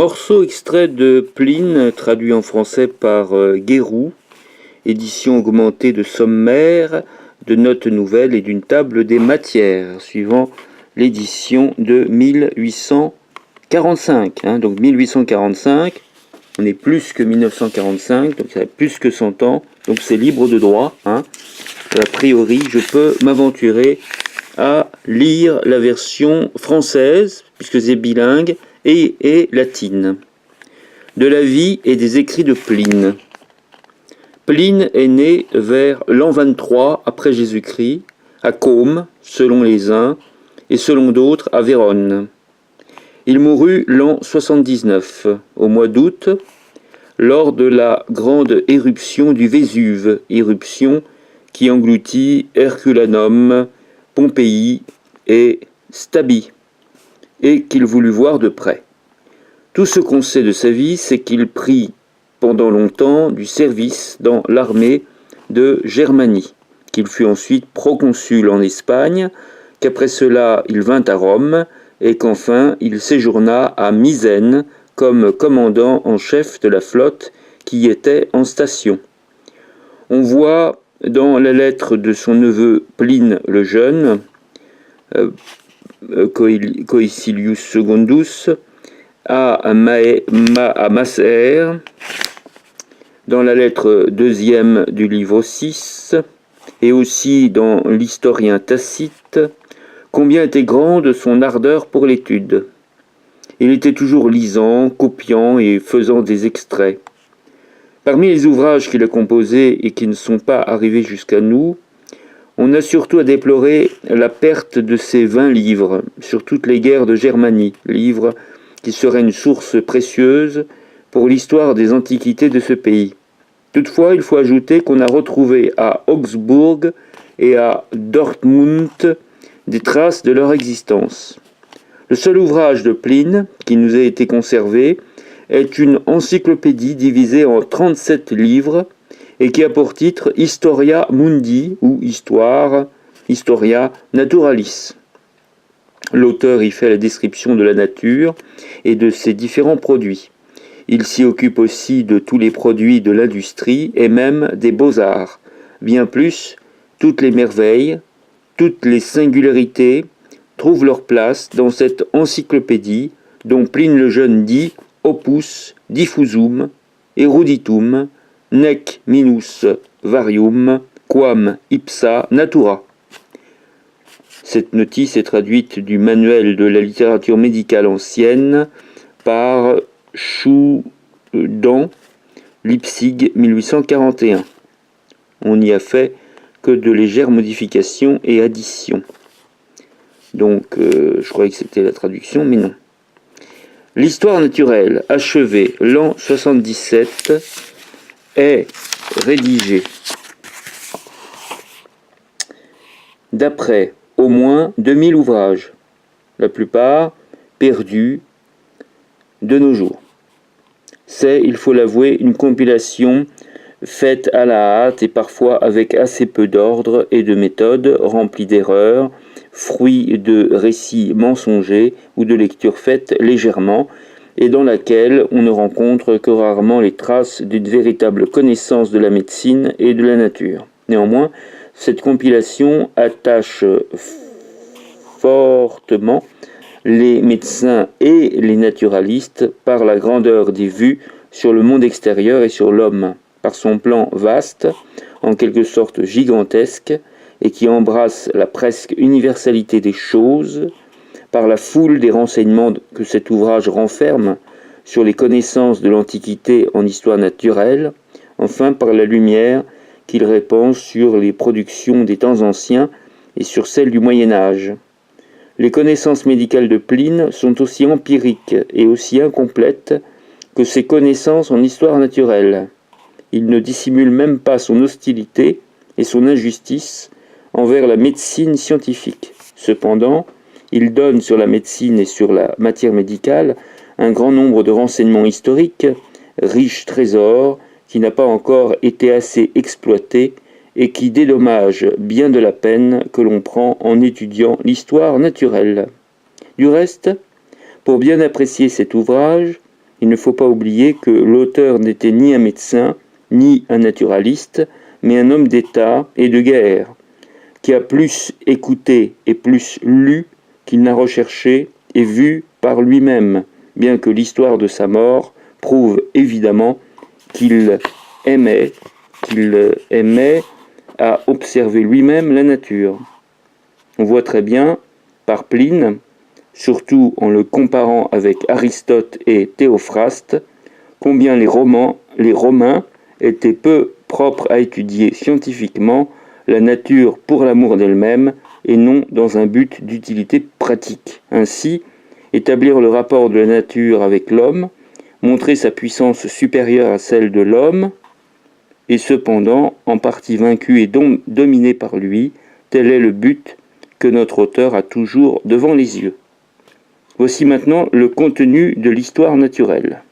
Morceau extrait de Pline, traduit en français par Guéroux, édition augmentée de sommaire, de notes nouvelles et d'une table des matières, suivant l'édition de 1845. Donc 1845, on est plus que 1945, donc ça a plus que 100 ans, donc c'est libre de droit. A priori, je peux m'aventurer à lire la version française, puisque c'est bilingue, et latine. De la vie et des écrits de Pline. Pline est né vers l'an 23 après Jésus-Christ, à Côme, selon les uns, et selon d'autres, à Vérone. Il mourut l'an 79, au mois d'août, lors de la grande éruption du Vésuve, éruption qui engloutit Herculanum, Pompéi et Stabie, et qu'il voulut voir de près. Tout ce qu'on sait de sa vie, c'est qu'il prit pendant longtemps du service dans l'armée de Germanie, qu'il fut ensuite proconsul en Espagne, qu'après cela il vint à Rome, et qu'enfin il séjourna à Misène comme commandant en chef de la flotte qui était en station. On voit dans la lettre de son neveu Pline le Jeune, Coecilius Secundus, à Macer, dans la lettre deuxième du livre 6, et aussi dans l'historien Tacite, combien était grande son ardeur pour l'étude. Il était toujours lisant, copiant et faisant des extraits. Parmi les ouvrages qu'il a composés et qui ne sont pas arrivés jusqu'à nous, on a surtout à déplorer la perte de ses 20 livres sur toutes les guerres de Germanie, livres qui seraient une source précieuse pour l'histoire des antiquités de ce pays. Toutefois, il faut ajouter qu'on a retrouvé à Augsbourg et à Dortmund des traces de leur existence. Le seul ouvrage de Pline qui nous a été conservé est une encyclopédie divisée en 37 livres et qui a pour titre Historia Mundi ou Historia Naturalis. L'auteur y fait la description de la nature et de ses différents produits. Il s'y occupe aussi de tous les produits de l'industrie et même des beaux-arts. Bien plus, toutes les merveilles, toutes les singularités trouvent leur place dans cette encyclopédie dont Pline le Jeune dit opus diffusum eruditum nec minus varium quam ipsa natura. Cette notice est traduite du manuel de la littérature médicale ancienne par Choudan, Leipzig 1841. On n'y a fait que de légères modifications et additions. Donc, je croyais que c'était la traduction, mais non. L'histoire naturelle, achevée l'an 77, est rédigée d'après au moins 2000 ouvrages, la plupart perdus de nos jours. C'est, il faut l'avouer, une compilation faite à la hâte et parfois avec assez peu d'ordre et de méthode, remplie d'erreurs, fruit de récits mensongers ou de lectures faites légèrement, et dans laquelle on ne rencontre que rarement les traces d'une véritable connaissance de la médecine et de la nature. Néanmoins, cette compilation attache fortement les médecins et les naturalistes par la grandeur des vues sur le monde extérieur et sur l'homme, par son plan vaste, en quelque sorte gigantesque, et qui embrasse la presque universalité des choses, par la foule des renseignements que cet ouvrage renferme sur les connaissances de l'Antiquité en histoire naturelle, enfin par la lumière qu'il répand sur les productions des temps anciens et sur celles du Moyen Âge. Les connaissances médicales de Pline sont aussi empiriques et aussi incomplètes que ses connaissances en histoire naturelle. Il ne dissimule même pas son hostilité et son injustice envers la médecine scientifique. Cependant, il donne sur la médecine et sur la matière médicale un grand nombre de renseignements historiques, riche trésor qui n'a pas encore été assez exploité et qui dédommage bien de la peine que l'on prend en étudiant l'histoire naturelle. Du reste, pour bien apprécier cet ouvrage, Il ne faut pas oublier que l'auteur n'était ni un médecin, ni un naturaliste, mais un homme d'État et de guerre, qui a plus écouté et plus lu qu'il n'a recherché et vu par lui-même, bien que l'histoire de sa mort prouve évidemment qu'il aimait à observer lui-même la nature. On voit très bien, par Pline, surtout en le comparant avec Aristote et Théophraste, combien les Romains étaient peu propres à étudier scientifiquement la nature pour l'amour d'elle-même et non dans un but d'utilité pratique. Ainsi, établir le rapport de la nature avec l'homme, montrer sa puissance supérieure à celle de l'homme, et cependant en partie vaincu et dominé par lui, tel est le but que notre auteur a toujours devant les yeux. Voici maintenant le contenu de l'histoire naturelle.